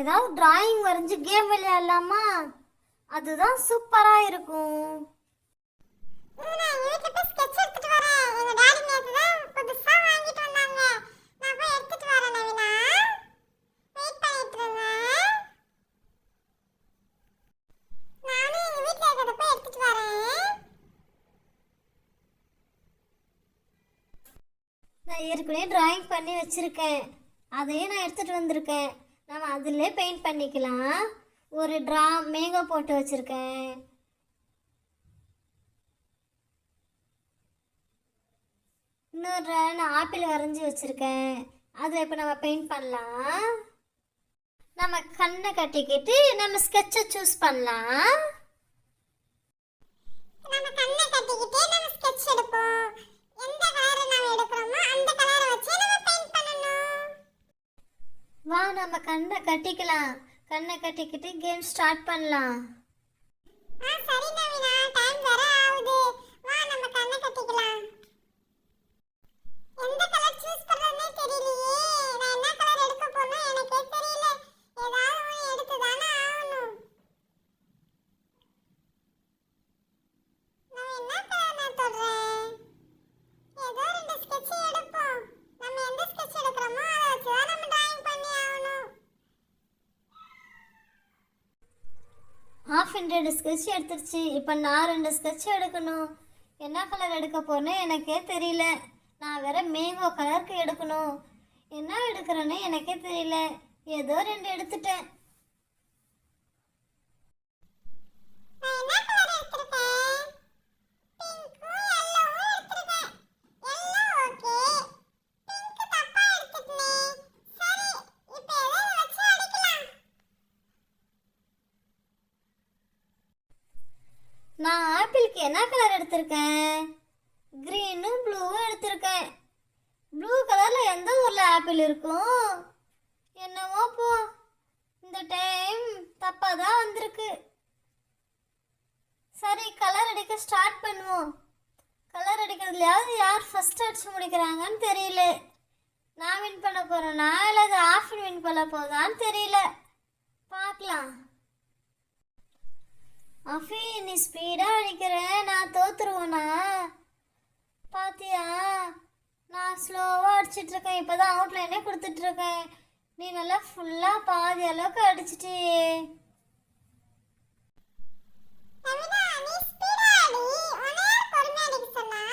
ஏதாவது டிராயிங் வரைஞ்சி கேம் விளையாடலாமா? அதுதான் சூப்பரா இருக்கும். நான் ஏற்கனவே டிராயிங் பண்ணி வச்சிருக்கேன், அதையே நான் எடுத்துட்டு வந்திருக்கேன். நம்ம அதிலே பெயிண்ட் பண்ணிக்கலாம். ஒரு மேங்கோ போட்டு வச்சிருக்கேன். இன்னொரு நான் ஆப்பிள் வரைஞ்சி வச்சிருக்கேன். அதில் இப்போ நம்ம பெயிண்ட் பண்ணலாம். நம்ம கண்ணை கட்டிக்கிட்டு நம்ம ஸ்கெட்சை சூஸ் பண்ணலாம். நம்ம கண்ணை கட்டிக்கிட்டே நம்ம ஸ்கெட்ச் எடுப்போம். எந்த கலரை நாம எடுக்கறோமோ அந்த கலரை வச்சு நம்ம பெயிண்ட் பண்ணனும். வா நம்ம கண்ணை கட்டிக்கலாம். கண்ணை கட்டிக்கிட்டு கேம் ஸ்டார்ட் பண்ணலாம். சரி நவீனா, டைம் வேற ஆகுது. வா நம்ம கண்ணை கட்டிக்கலாம். எந்த கலர் சூஸ் பண்றதுனே தெரியலையே. நான் என்ன கலர் எடுக்க போறேன்னு எனக்கே தெரியல. ஏதாவது ஒன்னு எடுத்து தானே ஆகணும். நான் என்ன கலர் நான் சொல்றேன்? ஏதோ ரெண்டு ஸ்கெட்ச் எடுப்போம். நம்ம எந்த ஸ்கெட்ச் எடுக்கறோமோ அதை வச்சு தான் நம்ம டிராயிங் பண்ணி ஆகணும். ஹாஃப் 2 ஸ்கெட்ச் எடுத்துருச்சு. இப்போ நான் 2 ஸ்கெட்ச் எடுக்கணும். என்ன கலர் எடுக்க போறேன்னு எனக்கே தெரியல. நான் வேற மேங்கோ கலருக்கு எடுக்கணும். என்ன எடுக்கிறேன்னு எனக்கே தெரியல. ஏதோ 2 எடுத்துட்டேன். நான் என்ன கலர் எடுத்துட்டேன்? பிங்க்கும் yellowவும் எடுத்துட்டேன். yellow okay. பிங்க் தப்பா எடுத்துட்டேனே. சரி, இப்போ எதை வச்சு அடிக்கலாம்? நான் ஆப்பிளுக்கு என்ன கலர் எடுத்திருக்கேன்? க்ரீனும் ப்ளூவும் எடுத்திருக்கேன். ப்ளூ கலரில் எந்த ஊரில் ஆப்பிள் இருக்கும்? என்னவோ போ, இந்த டைம் தப்பாக தான் வந்திருக்கு. சரி, கலர் அடிக்க ஸ்டார்ட் பண்ணுவோம். கலர் அடிக்கிறதுலையாவது யார் ஃபஸ்ட் அடிச்சு முடிக்கிறாங்கன்னு தெரியல. நான் வின் பண்ண போகிறேன்னா இல்லை அது ஆஃபின் வின் பண்ண போதான்னு தெரியல. பார்க்கலாம். அஃபி, நீ ஸ்பீடாக அடிக்கிற, நான் தோத்துருவேனா? பாத்தியா, நான் ஸ்லோவாக அடிச்சிட்டு இருக்கேன். இப்போ தான் அவுட்லைனே கொடுத்துட்ருக்கேன். நீ நல்லா ஃபுல்லாக பாதி அளவுக்கு அடிச்சிட்டியே. நவீனா, நீ ஸ்பீடா அடி. உன்னை யார் பொறுமையா அடிக்க சொன்னா?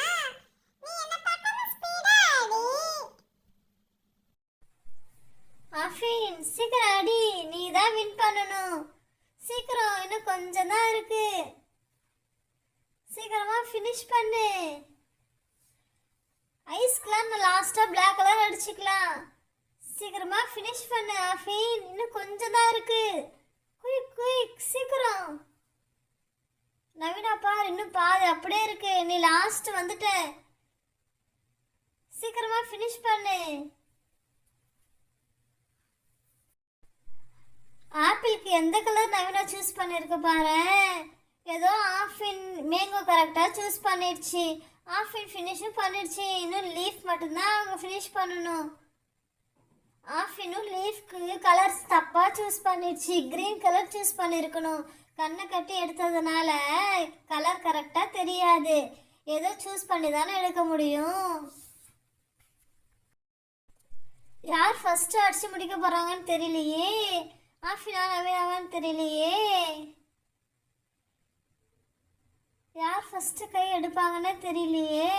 நீ என்ன பார்க்காம ஸ்பீடா அடி. அஃபின், சீக்கிரம் அடி. நீ தான் வின் பண்ணணும். சீக்கிரம், இன்னும் கொஞ்சம் தான் இருக்கு. சீக்கிரமாக ஃபினிஷ் பண்ணு. ஐஸ்க்கெலாம் நான் லாஸ்ட்டாக பிளாக் கலர் அடிச்சுக்கலாம். சீக்கிரமாக ஃபினிஷ் பண்ணு அஃபின், இன்னும் கொஞ்சம் தான் இருக்கு. குயிக் குயிக், சீக்கிரம். நவீனா பார், இன்னும் பாதி அப்படியே இருக்கு. நீ லாஸ்ட் வந்துட்ட. சீக்கிரமாக ஃபினிஷ் பண்ணு. ஆப்பிளுக்கு எந்த கலர் நவீனா சூஸ் பண்ணியிருக்க பாரு. ஏதோ ஆஃபின் மேங்கோ கரெக்டாக சூஸ் பண்ணிடுச்சு. ஆஃபின் ஃபினிஷும் பண்ணிடுச்சு. இன்னும் லீஃப் மட்டும்தான் அவங்க ஃபினிஷ் பண்ணணும். ஆஃபினும் லீஃப்க்கு கலர்ஸ் தப்பாக சூஸ் பண்ணிடுச்சு. க்ரீன் கலர் சூஸ் பண்ணியிருக்கணும். கண்ணை கட்டி எடுத்ததுனால கலர் கரெக்டாக தெரியாது. ஏதோ சூஸ் பண்ணி தானே எடுக்க முடியும். யார் ஃபஸ்ட்டு அடிச்சு முடிக்க போகிறாங்கன்னு தெரியலையே. ஆஃபினா நவீனாவான்னு தெரியலையே. யார் ஃபஸ்ட்டு கை எடுப்பாங்கன்னே தெரியலையே.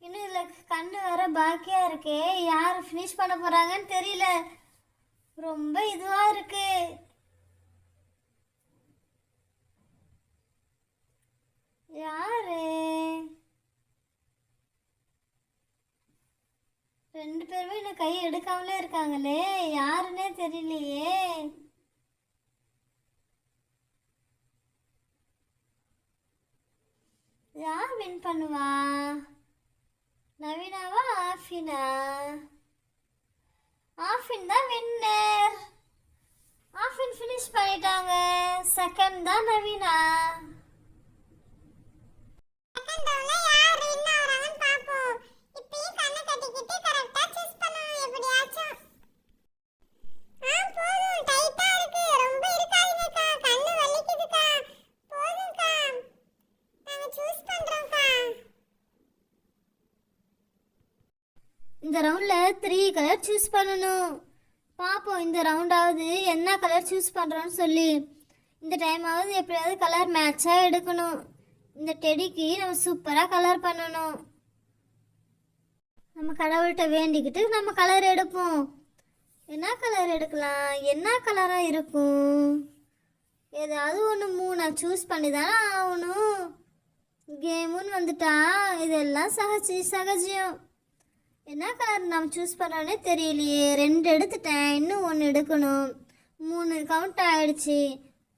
இன்னும் இதில் கண்ணு வேற பாக்கியாக இருக்கே. யார் ஃபினிஷ் பண்ண போகிறாங்கன்னு தெரியல. ரொம்ப இதுவாக இருக்கு. யாரு? 2 பேருமே இன்னும் கை எடுக்காமலே இருக்காங்களே. யாருன்னே தெரியலையே. யார் வின் பண்ணுவா? நவீனாவா ஆஃபினா? ஆஃபின் தான் வின்னர். ஆஃபின் ஃபினிஷ் பண்ணிட்டாங்க. செகண்ட் தான் நவீனா. செகண்ட் ரவுண்ட்ல யார் வின் ஆவறாங்கன்னு பாப்போம். இப்பயும் கண்ணை கட்டிக்கிட்டு கரெக்ட்டா சூஸ் பண்ணனும் எப்படியாச்சும். இந்த ரவுண்டில் 3 கலர் சூஸ் பண்ணணும். பார்ப்போம் இந்த ரவுண்டாவது என்ன கலர் சூஸ் பண்ணுறோன்னு சொல்லி. இந்த டைமாவது எப்படியாவது கலர் மேட்சாக எடுக்கணும். இந்த டெடிக்கு நம்ம சூப்பராக கலர் பண்ணணும். நம்ம கடவுள்கிட்ட வேண்டிக்கிட்டு நம்ம கலர் எடுப்போம். என்ன கலர் எடுக்கலாம்? என்ன கலராக இருக்கும்? ஏதாவது ஒன்று 3 சூஸ் பண்ணி தானே ஆகணும். கேமுன்னு வந்துட்டா இதெல்லாம் சகஜம். என்ன கலர் நம்ம சூஸ் பண்ணுறோன்னே தெரியலையே. 2 எடுத்துட்டேன், இன்னும் 1 எடுக்கணும். 3 கவுண்ட் ஆயிடுச்சு.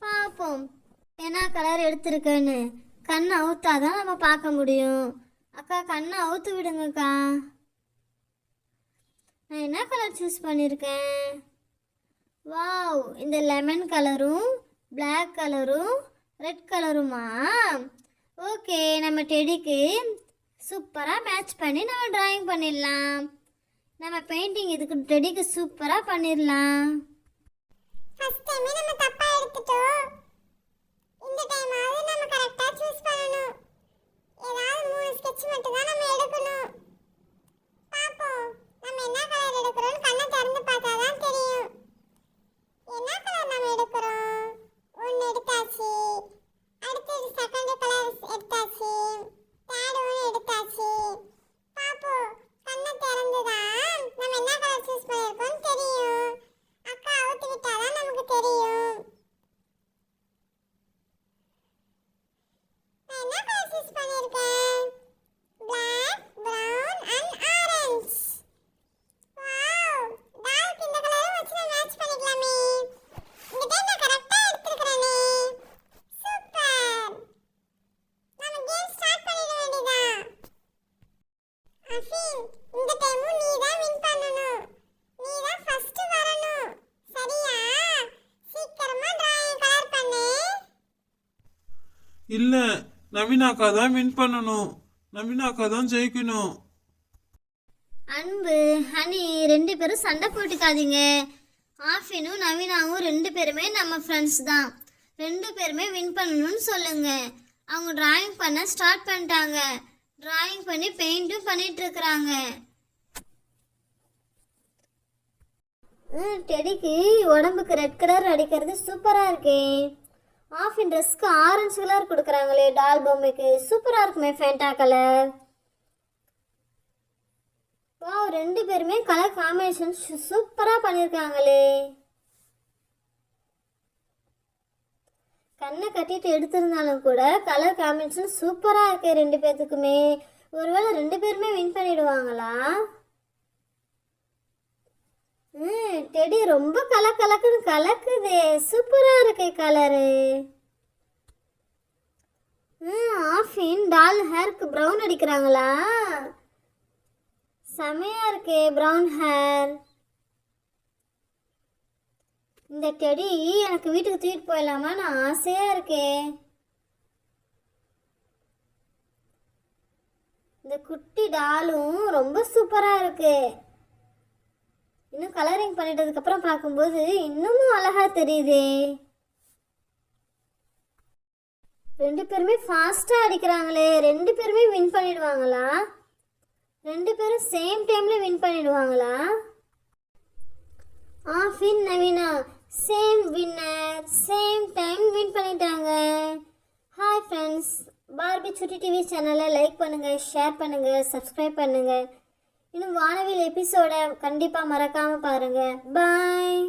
பார்ப்போம் என்ன கலர் எடுத்திருக்கேன்னு. கண்ணை அவுத்தாதான் நம்ம பார்க்க முடியும். அக்கா கண்ணை அவுத்து விடுங்கக்கா. நான் என்ன கலர் சூஸ் பண்ணியிருக்கேன்? வாவ், இந்த லெமன் கலரும் பிளாக் கலரும் ரெட் கலருமா? ஓகே, நம்ம டெடிக்கு சூப்பராக மேட்ச் பண்ணி நம்ம ட்ராயிங் பண்ணிடலாம். நம்ம பெயிண்டிங் இதுக்கு டெடிக்கு சூப்பராக பண்ணிடலாம். ஃபர்ஸ்ட் டைம் நம்ம தப்பா எடுத்துட்டோம். இந்த டைமாவது நம்ம கரெக்ட்டா சூஸ் பண்ணனும். ஏதாவது 3 ஸ்கெட்ச் மட்டும் தான் நம்ம எடுக்கணும். பாப்போம் நம்ம என்ன கலர் எடுக்கறோம்னு கண்ணை திறந்து பார்த்தா தான் தெரியும். என்ன கலர் நம்ம எடுக்கறோம்? 1 எடுத்தாச்சு. அடுத்து செகண்ட் கலர் எடுத்தாச்சு. தேர்ட் ஒன் எடுத்தாச்சு. பாப்போம் கண்ணை திறந்து தான் நம்ம என்ன கலர் சூஸ் பண்ணிருக்கோம்னு தெரியும். அக்கா அவுத்து விட்டாதான் நமக்கு தெரியும். நான் என்ன கலர் சூஸ் பண்ணிருக்கேன்? Black, brown and orange. Wow, dark இந்த கலரை வச்சு நான் மேட்ச் பண்ணிக்கலாமே. இந்த டைம் நான் கரெக்ட்டா எடுத்துக்கறேனே. சூப்பர். நம்ம கேம் ஸ்டார்ட் பண்ணிட வேண்டியதான். அஃபின், இந்த டைமும் நீ தான் வின் பண்ணனும். நீ தான் ஃபர்ஸ்ட் வரணும். சரியா? சீக்கிரமா டிராயிங் கலர் பண்ணு. இல்லை, நவீனாக்கா தான் வின் பண்ணணும். நவீனாக்கா தான் ஜெயிக்கணும். அன்பு, ஹனி 2 பேரும் சண்டை போட்டுக்காதீங்க. ஆஃபினும் நவீனாவும் 2 பேருமே நம்ம ஃப்ரெண்ட்ஸ் தான். 2 பேருமே வின் பண்ணணும்னு சொல்லுங்க. அவங்க டிராயிங் பண்ண ஸ்டார்ட் பண்ணிட்டாங்க. டிராயிங் பண்ணி பெயிண்ட்டும் பண்ணிட்டு இருக்கிறாங்க. டெடிக்கு உடம்புக்கு ரெட் கலர் அடிக்கிறது சூப்பராக இருக்கே. ஆஃபின் ட்ரெஸ்க்கு ஆரஞ்சு கலர் கொடுக்குறாங்களே டால் பொம்மைக்கு. சூப்பராக இருக்குமே ஃபேண்டா கலர். வா, 2 பேருமே கலர் காம்பினேஷன் சூப்பராக பண்ணியிருக்காங்களே. கண்ணை கட்டிட்டு எடுத்திருந்தாலும் கூட கலர் காம்பினேஷன் சூப்பராக இருக்கே 2 பேர்த்துக்குமே. ஒருவேளை 2 பேருமே வின் பண்ணிடுவாங்களா? டெடி ரொம்ப கலக்குன்னு கலக்குதே. சூப்பராக இருக்கே கலரு. ஆஃபின் டால் ஹேருக்கு ப்ரௌன் அடிக்கிறாங்களா? செமையா இருக்கே ப்ரௌன் ஹேர். இந்த டெடி எனக்கு வீட்டுக்கு தூக்கிட்டு போயிடலாமா? நான் ஆசையாக இருக்கே. இந்த குட்டி டாலும் ரொம்ப சூப்பராக இருக்கு. இன்னும் கலரிங் பண்ணிட்டதுக்கப்புறம் பார்க்கும்போது இன்னமும் அழகாக தெரியுதே. 2 பேருமே ஃபாஸ்ட்டாக அடிக்கிறாங்களே. 2 பேருமே வின் பண்ணிடுவாங்களா? 2 பேரும் சேம் டைமில் வின் பண்ணிடுவாங்களா? ஆஃபின் Naveena same winner, same time win பண்ணிட்டாங்க. Hi friends, Barbie Chutti TV சேனலை லைக் பண்ணுங்கள், ஷேர் பண்ணுங்கள், சப்ஸ்கிரைப் பண்ணுங்கள். இன்னும் வானவில் எபிசோடை கண்டிப்பாக மறக்காமல் பாருங்கள். பாய்.